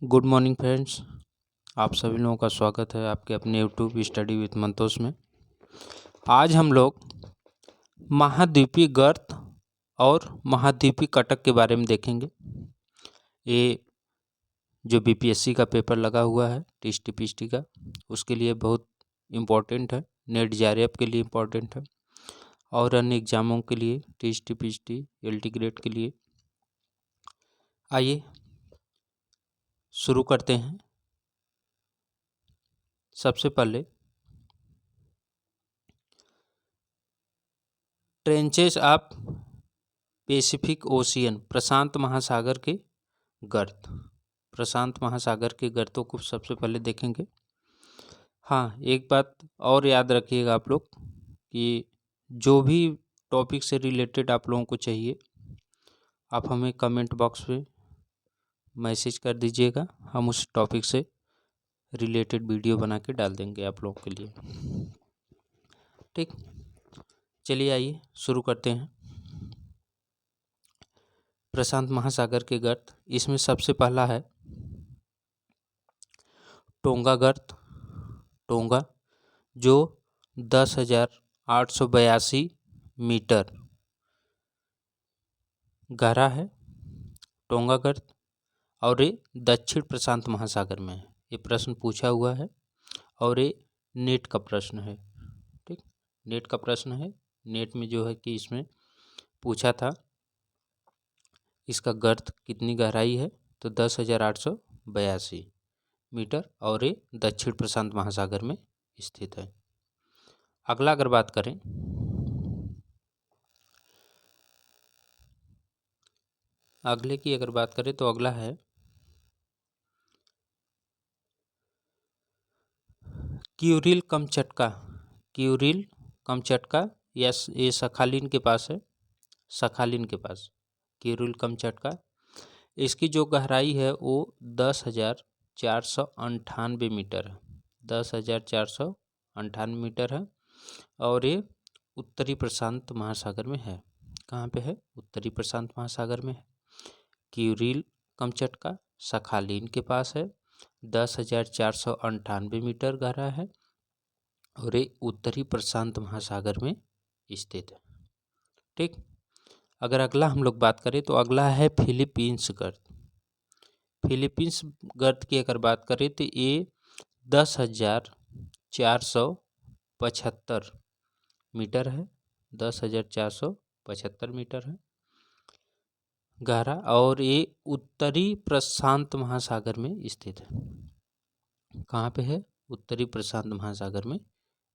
Good morning friends. आप सभी लोगों का स्वागत है आपके अपने यूट्यूब स्टडी विद मंतोष में। आज हम लोग महाद्वीपीय गर्त और महाद्वीपीय कटक के बारे में देखेंगे। ये जो बीपीएससी का पेपर लगा हुआ है टीएसटी पीएसटी का, उसके लिए बहुत इम्पोर्टेंट है। नेट जेआरएफ के लिए इम्पोर्टेंट है और अन्य एग्जामों के लिए टीएसटी पीएसटी एलटी ग्रेड के लिए। आइए शुरू करते हैं। सबसे पहले ट्रेंचेस ऑफ पैसिफिक ओशियन, प्रशांत महासागर के गर्त। प्रशांत महासागर के गर्तों को सबसे पहले देखेंगे। हाँ, एक बात और याद रखिएगा आप लोग कि जो भी टॉपिक से रिलेटेड आप लोगों को चाहिए, आप हमें कमेंट बॉक्स में मैसेज कर दीजिएगा। हम उस टॉपिक से रिलेटेड वीडियो बना के डाल देंगे आप लोगों के लिए। ठीक, चलिए आइए शुरू करते हैं। प्रशांत महासागर के गर्त, इसमें सबसे पहला है टोंगा गर्त। टोंगा जो 10,882 मीटर गहरा है, टोंगा गर्त, और ये दक्षिण प्रशांत महासागर में है। ये प्रश्न पूछा हुआ है और ये नेट का प्रश्न है। ठीक, नेट का प्रश्न है। नेट में जो है कि इसमें पूछा था इसका गर्त कितनी गहराई है, तो 10,882 मीटर और ये दक्षिण प्रशांत महासागर में स्थित है। अगला अगर बात करें तो अगला है क्यूरिल कमचटका। क्यूरिल कमचटका, ये सखालिन के पास है। सखालिन के पास क्यूरिल कमचटका, इसकी जो गहराई है वो 10,498 मीटर है। 10,498 मीटर है और ये उत्तरी प्रशांत महासागर में है। कहाँ पे है? उत्तरी प्रशांत महासागर में है। क्यूरिल कमचटका सखालिन के पास है, 10,498 मीटर गहरा है और ये उत्तरी प्रशांत महासागर में स्थित है। ठीक, अगर अगला हम लोग बात करें तो अगला है फिलीपींस गर्त। फिलीपींस गर्त की अगर बात करें तो ये 10,475 मीटर है। 10,475 मीटर है गहरा और ये उत्तरी प्रशांत महासागर में स्थित है। कहाँ पे है? उत्तरी प्रशांत महासागर में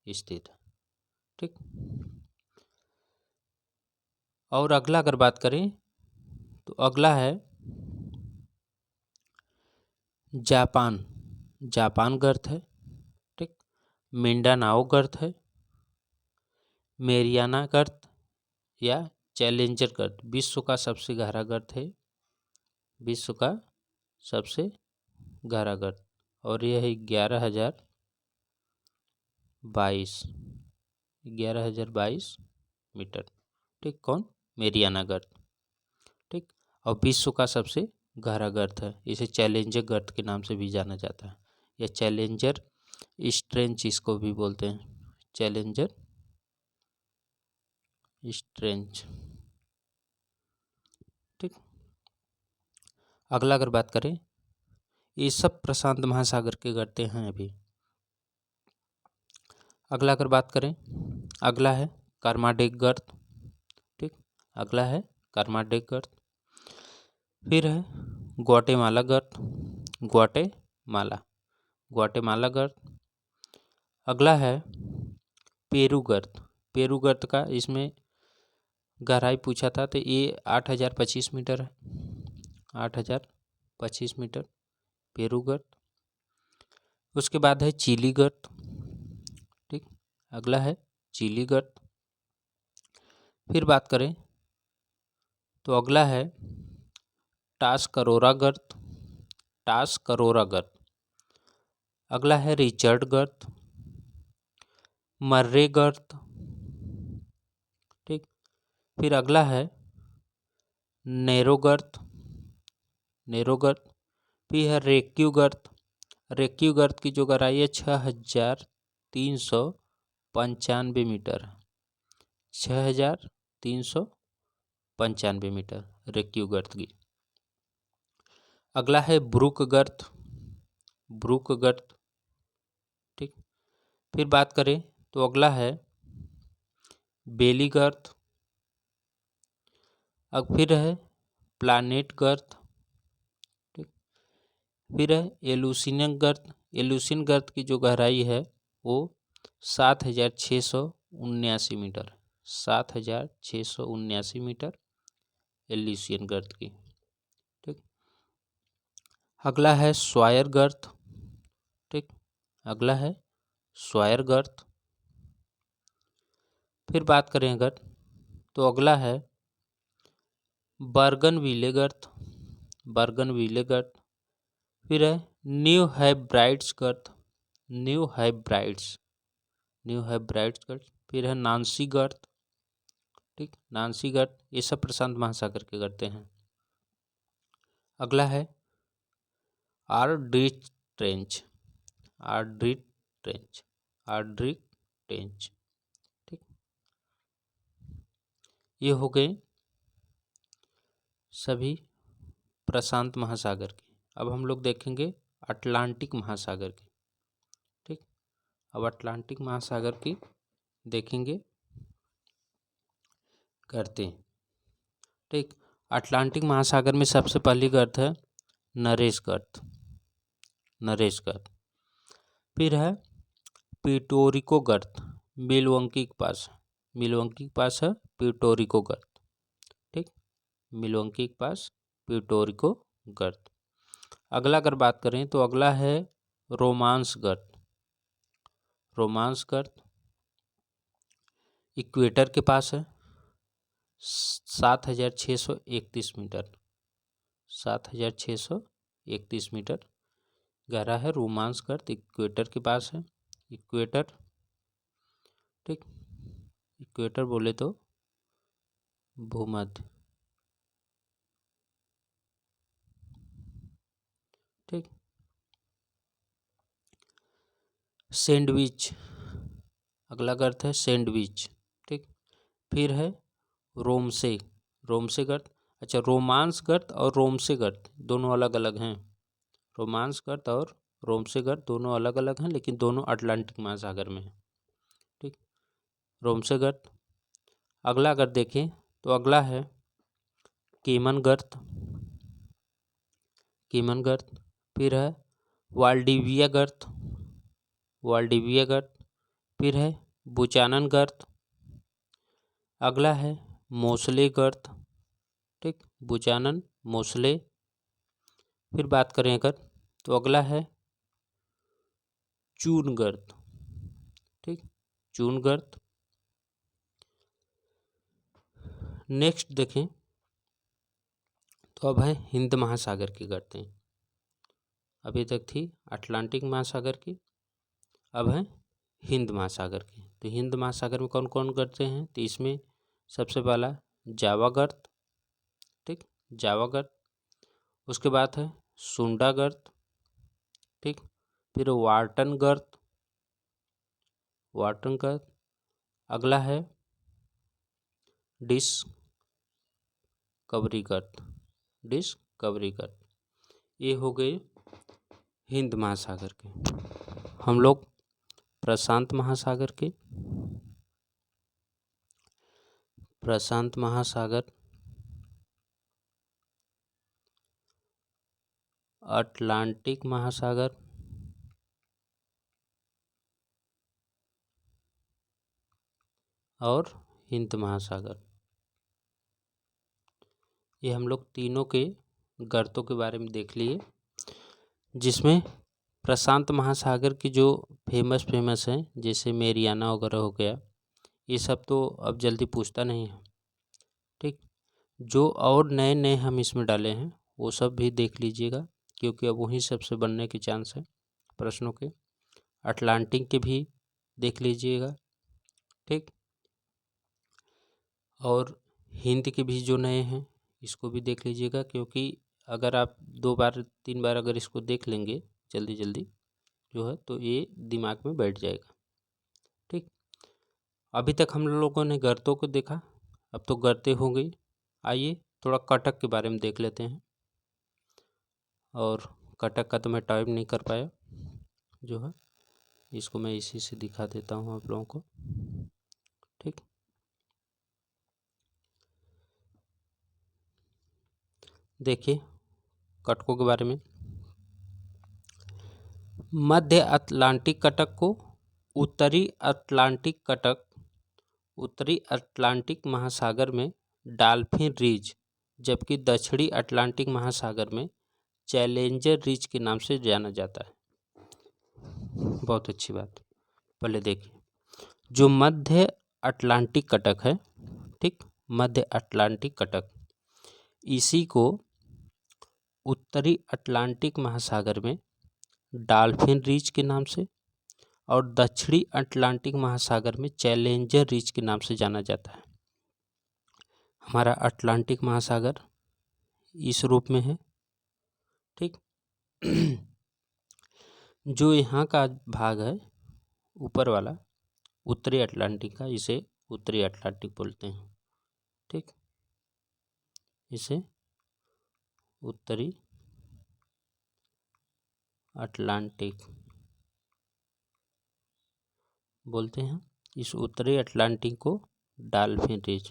स्थित है। ठीक, और अगला अगर बात करें तो अगला है जापान। जापान गर्त है। ठीक, मिंडानाओ गर्त है, मेरियाना गर्त या चैलेंजर गर्त। विश्व का सबसे गहरा गर्त है, विश्व का सबसे गहरा गर्त, और यह है 11,022 मीटर। ठीक, कौन? मेरियाना गर्त। ठीक, और विश्व का सबसे गहरा गर्त है। इसे चैलेंजर गर्त के नाम से भी जाना जाता है, या चैलेंजर स्ट्रेंच इसको भी बोलते हैं। चैलेंजर स्ट्रेंच। ठीक, अगला अगर बात करें, ये सब प्रशांत महासागर के गर्ते हैं अभी। अगला अगर बात करें, अगला है कर्माडेक गर्त। ठीक, अगला है कर्माडेक गर्त। फिर है ग्वाटेमाला गर्त। ग्वाटेमाला गर्त। अगला है पेरू गर्त। पेरू गर्त का इसमें गहराई पूछा था तो ये 8,025 मीटर है। 8,025 मीटर पेरू गर्त। उसके बाद है चिली गर्त। ठीक, अगला है चिली गर्त। फिर बात करें तो अगला है टास्करोरा गर्त। टास्करोरा गर्त। अगला है रिचर्ड गर्त, मर्रे गर्त। ठीक, फिर अगला है नेरो गर्त। नेरो गर्त। फिर है रेक्यू गर्त। रेक्यू गर्त की जो गहराई है 6395 मीटर, 6395 मीटर रेक्यू गर्त की। अगला है ब्रुक गर्त। ब्रुक गर्त, ठीक। फिर बात करें तो अगला है बेली गर्त। अब फिर है प्लानेट गर्त, ठीक। फिर है एलुसिन गर्त। एलुसिन गर्त की जो गहराई है वो 7679 मीटर, 7679 मीटर एलुसिन गर्त की, ठीक। अगला है स्वायर गर्त, ठीक। अगला है स्वायर गर्त। फिर बात करें अगर तो अगला है बर्गनविले गर्त। बर्गनविले गर्त। फिर है न्यू हेब्राइड्स गर्त। न्यू हेब्राइड्स, न्यू हेब्राइड्स गर्त। फिर है नांसी गर्त, ठीक। नांसी गर्त, ये सब प्रशांत महासागर के गर्ते हैं। अगला है आर्ड्रिच ट्रेंच। आर्ड्रिच ट्रेंच, आर्ड्रिच ट्रेंच, ठीक। ये हो गए सभी प्रशांत महासागर के। अब हम लोग देखेंगे अटलांटिक महासागर की, ठीक। अब अटलांटिक महासागर की देखेंगे करते हैं, ठीक। अटलांटिक महासागर में सबसे पहली गर्त है नरेश गर्त, नरेश गर्त। फिर है पिटोरिको गर्त, मिल्वॉकी के पास, मिल्वॉकी के पास है पिटोरिको गर्त, ठीक। मिल्वॉकी के पास पिटोरिको गर्त। अगला अगर बात करें तो अगला है रोमांस गर्त। रोमांस गर्त इक्वेटर के पास है, 7631 मीटर, 7631 मीटर गहरा है रोमांस गर्त, इक्वेटर के पास है। इक्वेटर, ठीक। इक्वेटर बोले तो भूमध्य, ठीक। सैंडविच, अगला गर्त है सैंडविच, ठीक। फिर है रोमसे, रोमसे गर्त। अच्छा, रोमांस गर्त और रोमसे गर्त दोनों अलग अलग हैं। रोमांस गर्त और रोमसे गर्त दोनों अलग अलग हैं, लेकिन दोनों अटलांटिक महासागर में हैं, ठीक। रोमसे गर्त। अगला अगर देखें तो अगला है केमन गर्त, केमन गर्त। फिर है वाल्डिविया गर्त, वाल्डिविया गर्त। फिर है बुचानन गर्त। अगला है मोसले गर्त, ठीक। बुचानन, मोसले। फिर बात करें अगर तो अगला है चून गर्त, ठीक। चून गर्त। नेक्स्ट देखें तो अब है हिंद महासागर की गर्तें। अभी तक थी अटलांटिक महासागर की, अब है हिंद महासागर की। तो हिंद महासागर में कौन कौन गर्तें हैं तो इसमें सबसे पहला जावा गर्त, ठीक। जावा गर्त। उसके बाद है सुंडा गर्त, ठीक। फिर वार्टन गर्त, वार्टन गर्त। अगला है डिस्कवरी गर्त, डिस्कवरी गर्त। ये हो गए हिंद महासागर के। हम लोग प्रशांत महासागर के, प्रशांत महासागर, अटलांटिक महासागर और हिंद महासागर, ये हम लोग तीनों के गर्तों के बारे में देख लिए, जिसमें प्रशांत महासागर की जो फेमस हैं जैसे मेरियाना वगैरह हो गया, ये सब तो अब जल्दी पूछता नहीं है, ठीक। जो और नए नए हम इसमें डाले हैं वो सब भी देख लीजिएगा, क्योंकि अब वहीं सबसे बनने के चांस है प्रश्नों के। अटलांटिक के भी देख लीजिएगा, ठीक। और हिंद के भी जो नए हैं इसको भी देख लीजिएगा, क्योंकि अगर आप 2 बार 3 बार अगर इसको देख लेंगे जल्दी जल्दी जो है तो ये दिमाग में बैठ जाएगा। ठीक, अभी तक हम लोगों ने गर्तों को देखा, अब तो गर्तें हो गई। आइए थोड़ा कटक के बारे में देख लेते हैं। और कटक का तो मैं टाइप नहीं कर पाया जो है, इसको मैं इसी से दिखा देता हूँ आप लोगों को। ठीक, देखिए कटकों के बारे में। मध्य अटलांटिक कटक को उत्तरी अटलांटिक कटक उत्तरी अटलांटिक महासागर में डॉल्फिन रिज, जबकि दक्षिणी अटलांटिक महासागर में चैलेंजर रिज के नाम से जाना जाता है। बहुत अच्छी बात। पहले देखिए जो मध्य अटलांटिक कटक है, ठीक, मध्य अटलांटिक कटक, इसी को उत्तरी अटलांटिक महासागर में डॉल्फिन रिज के नाम से और दक्षिणी अटलांटिक महासागर में चैलेंजर रिज के नाम से जाना जाता है। हमारा अटलांटिक महासागर इस रूप में है। ठीक, जो यहाँ का भाग है ऊपर वाला उत्तरी अटलांटिक का, इसे उत्तरी अटलांटिक बोलते हैं। ठीक, इसे उत्तरी अटलांटिक बोलते हैं। इस उत्तरी अटलांटिक को डॉल्फिन रिज,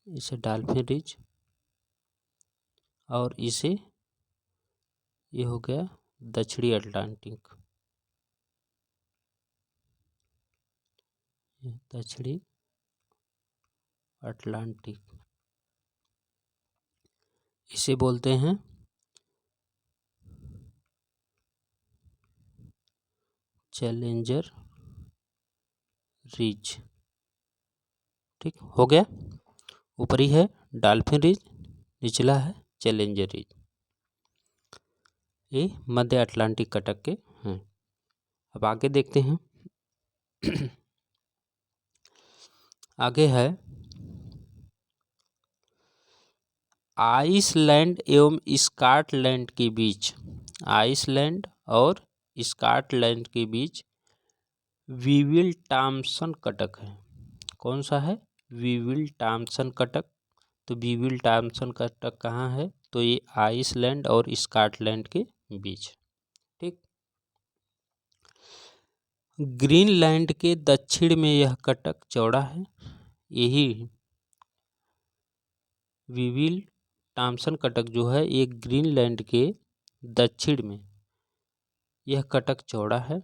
इसे डॉल्फिन रिज, और इसे ये हो गया दक्षिणी अटलांटिक, दक्षिणी अटलांटिक, इसे बोलते हैं चैलेंजर रिज। ठीक, हो गया। ऊपरी है डॉल्फिन रिज, निचला है चैलेंजर रिज। ये मध्य अटलांटिक कटक के हैं। अब आगे देखते हैं। आगे है आइसलैंड एवं स्कॉटलैंड के बीच, आइसलैंड और स्कॉटलैंड के बीच वीविल टॉम्सन कटक है। कौन सा है? Weevil Thompson Cuttack. तो वीविल टॉम्सन कटक कहाँ है? तो ये आइसलैंड और स्कॉटलैंड के बीच। ठीक, ग्रीनलैंड के दक्षिण में यह कटक चौड़ा है। यही वीविल टॉम्सन कटक जो है ये ग्रीनलैंड के दक्षिण में यह कटक चौड़ा है।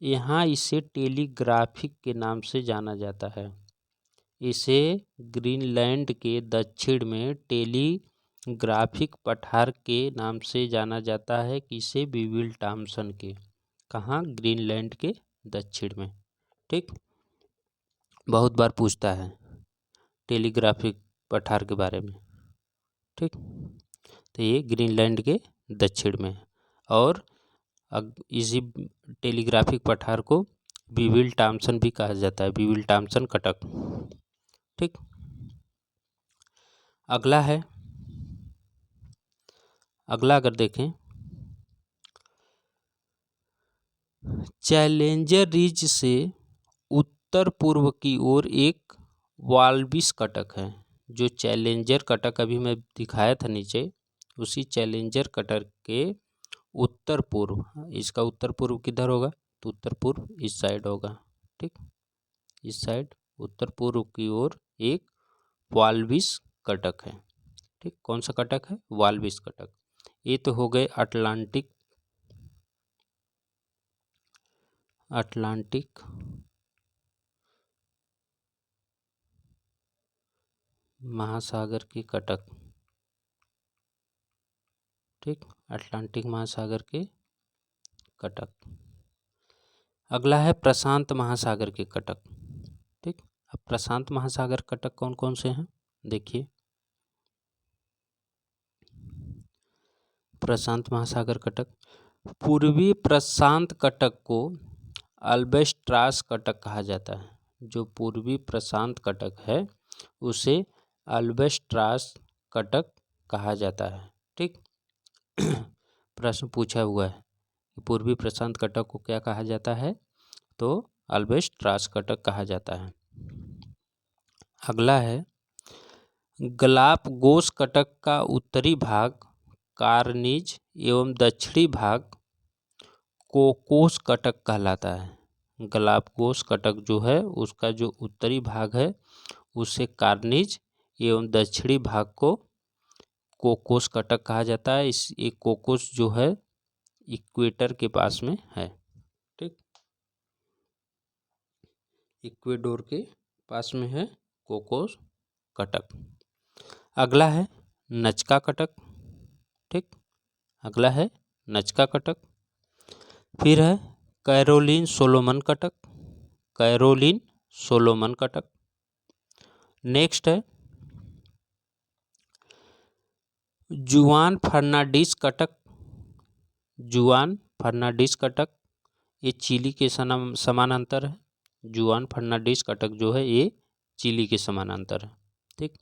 यहाँ इसे टेलीग्राफिक के नाम से जाना जाता है। इसे ग्रीनलैंड के दक्षिण में टेलीग्राफिक पठार के नाम से जाना जाता है। किसे? वीविल टॉम्सन के। कहाँ? ग्रीनलैंड के दक्षिण में। ठीक, बहुत बार पूछता है टेलीग्राफिक पठार के बारे में। ठीक, तो ये ग्रीनलैंड के दक्षिण में है और इसी टेलीग्राफिक पठार को वीविल टॉम्सन भी कहा जाता है, वीविल टॉम्सन कटक। ठीक, अगला है, अगला अगर देखें चैलेंजर रिज से उत्तर पूर्व की ओर एक वाल्विस कटक है। जो चैलेंजर कटक अभी मैं दिखाया था नीचे, उसी चैलेंजर कटक के उत्तर पूर्व, इसका उत्तर पूर्व किधर होगा? तो उत्तर पूर्व इस साइड होगा। ठीक, इस साइड उत्तर पूर्व की ओर एक वाल्विस कटक है। ठीक, कौन सा कटक है? वाल्विस कटक। ये तो हो गए अटलांटिक महासागर की कटक। ठीक, अटलांटिक महासागर के कटक। अगला है प्रशांत महासागर के कटक। ठीक, अब प्रशांत महासागर कटक कौन कौन से हैं देखिए। प्रशांत महासागर कटक, पूर्वी प्रशांत कटक को अल्बेस्ट्रास कटक कहा जाता है। जो पूर्वी प्रशांत कटक है उसे अल्बेस्ट्रास कटक कहा जाता है। ठीक, प्रश्न पूछा हुआ है कि पूर्वी प्रशांत कटक को क्या कहा जाता है, तो अल्बेस्ट्रास कटक कहा जाता है। अगला है गलापगोस कटक का उत्तरी भाग कार्निज एवं दक्षिणी भाग कोकोस कटक कहलाता है। गलापगोस कटक जो है उसका जो उत्तरी भाग है उसे कार्निज एवं दक्षिणी भाग को कोकोस कटक कहा जाता है। ये कोकोस जो है इक्वेटर के पास में है। ठीक, इक्वेडोर के पास में है कोकोस कटक। अगला है नचका कटक। ठीक, अगला है नचका कटक। फिर है कैरोलिन सोलोमन कटक, कैरोलिन सोलोमन कटक। नेक्स्ट है जुआन फर्नांडिस कटक, जुआन फर्नांडिस कटक, ये चिली के समानांतर है। जुआन फर्नांडिस कटक जो है ये चिली के समानांतर है। ठीक,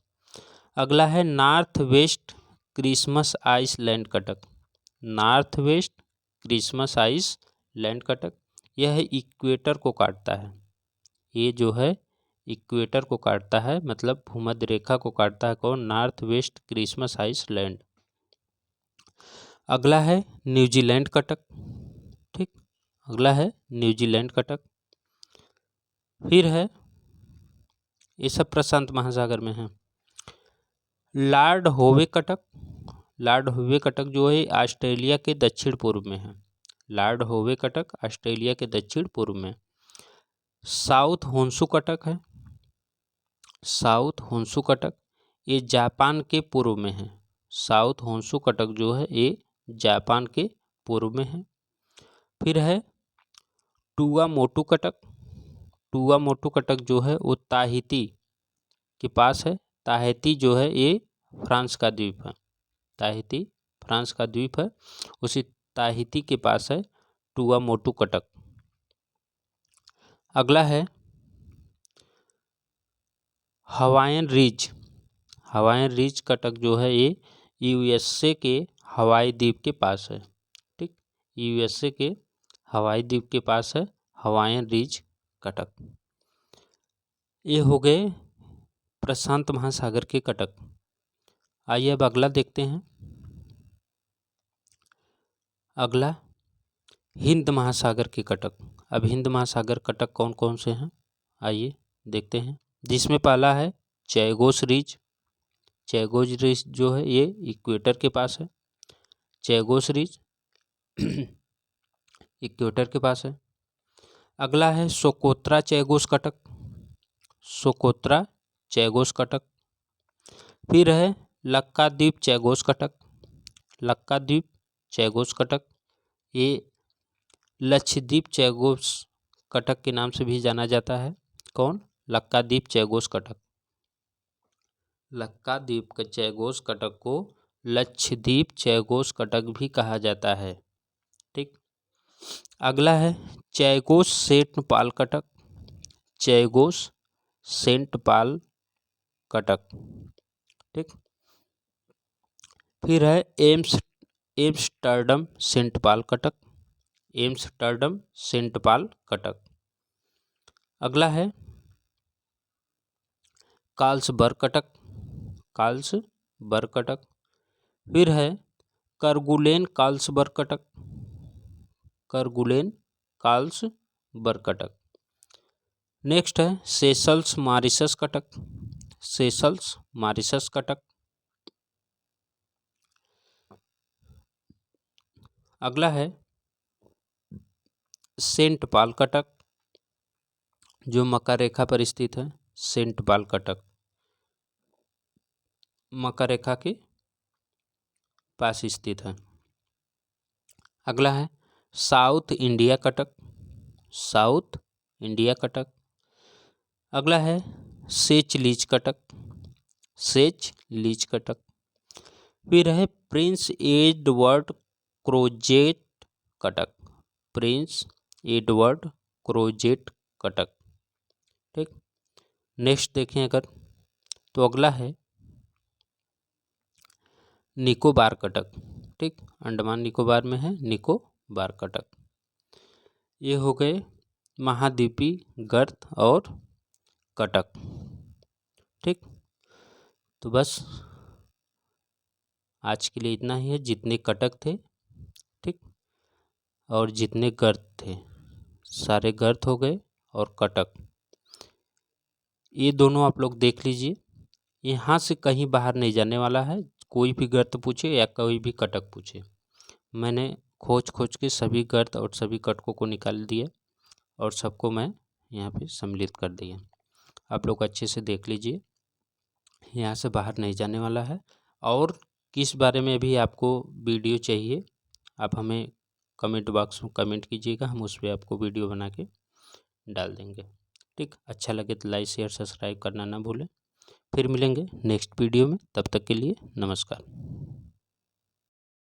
अगला है नॉर्थ वेस्ट क्रिसमस आइसलैंड कटक, नॉर्थ वेस्ट क्रिसमस आइसलैंड कटक। यह इक्वेटर को काटता है, ये जो है इक्वेटर को काटता है, मतलब भूमध्य रेखा को काटता है। कौन? North West Christmas Island. अगला है न्यूजीलैंड कटक। ठीक, अगला है न्यूजीलैंड कटक। फिर है, ये सब प्रशांत महासागर में है, लॉर्ड होवे कटक। लॉर्ड होवे कटक जो है ऑस्ट्रेलिया के दक्षिण पूर्व में है। लॉर्ड होवे कटक ऑस्ट्रेलिया के दक्षिण पूर्व में। साउथ होन्शु कटक है, साउथ होन्शु कटक, ये जापान के पूर्व में है। साउथ होन्शु कटक जो है ये जापान के पूर्व में है। फिर है टुआमोटू कटक। टुआमोटू कटक जो है वो ताहिती के पास है। ताहिती जो है ये फ्रांस का द्वीप है। ताहिती फ्रांस का द्वीप है, उसी ताहिती के पास है टुआमोटू कटक। अगला है Hawaiian ridge. Hawaiian ridge Cuttack जो है ये यूएसए के हवाई द्वीप के पास है। ठीक, यूएसए के हवाई द्वीप के पास है हवाईन रिज कटक। ये हो गए प्रशांत महासागर के कटक। आइए अब अगला देखते हैं। अगला हिंद महासागर के कटक। अब हिंद महासागर कटक कौन कौन से हैं, आइए देखते हैं। जिसमें पहला है चैगोस रिज। चैगोस रिज जो है ये इक्वेटर के पास है। चैगोस रिज इक्वेटर के पास है। अगला है सोकोत्रा चैगोस कटक, सोकोत्रा चैगोस कटक। फिर है लक्काद्वीप चैगोस कटक, लक्काद्वीप चैगोस कटक, ये लक्षद्वीप चैगोस कटक के नाम से भी जाना जाता है। कौन? लक्काद्वीप चैगोस कटक। लक्काद्वीप के चैगोस कटक को लक्षद्वीप चैगोस कटक भी कहा जाता है। ठीक, अगला है चैगोस सेंट पाल कटक, चैगोस सेंट पाल कटक। ठीक, फिर है एम्स्टर्डम सेंट पाल कटक, एम्स्टर्डम सेंट पाल कटक। अगला है कार्ल्सबर्ग कटक, कार्ल्सबर्ग कटक। फिर है करगुलेन कार्ल्सबर्ग कटक, करगुलेन कार्ल्सबर्ग कटक। नेक्स्ट है सेशल्स मॉरिशस कटक, सेशल्स मॉरिशस कटक। अगला है सेंट पाल कटक, जो मक्का रेखा पर स्थित है। सेंट पाल कटक मक्का रेखा के पास स्थित है। अगला है साउथ इंडिया कटक, साउथ इंडिया कटक। अगला है सेच लीच कटक, सेच लीच कटक। फिर है प्रिंस एडवर्ड क्रोजेट कटक, प्रिंस एडवर्ड क्रोजेट कटक। ठीक। नेक्स्ट देखें अगर, तो अगला है निकोबार कटक। ठीक, अंडमान निकोबार में है निकोबार कटक। ये हो गए महाद्वीपीय गर्त और कटक। ठीक, तो बस आज के लिए इतना ही है। जितने कटक थे, ठीक, और जितने गर्त थे, सारे गर्त हो गए और कटक, ये दोनों आप लोग देख लीजिए। यहाँ से कहीं बाहर नहीं जाने वाला है। कोई भी गर्त पूछे या कोई भी कटक पूछे, मैंने खोज के सभी गर्त और सभी कटकों को निकाल दिया और सबको मैं यहाँ पे सम्मिलित कर दिया। आप लोग अच्छे से देख लीजिए, यहाँ से बाहर नहीं जाने वाला है। और किस बारे में भी आपको वीडियो चाहिए, आप हमें कमेंट बॉक्स में कमेंट कीजिएगा, हम उस पर आपको वीडियो बना के डाल देंगे। ठीक, अच्छा लगे तो लाइक शेयर सब्सक्राइब करना ना भूलें। फिर मिलेंगे नेक्स्ट वीडियो में, तब तक के लिए नमस्कार।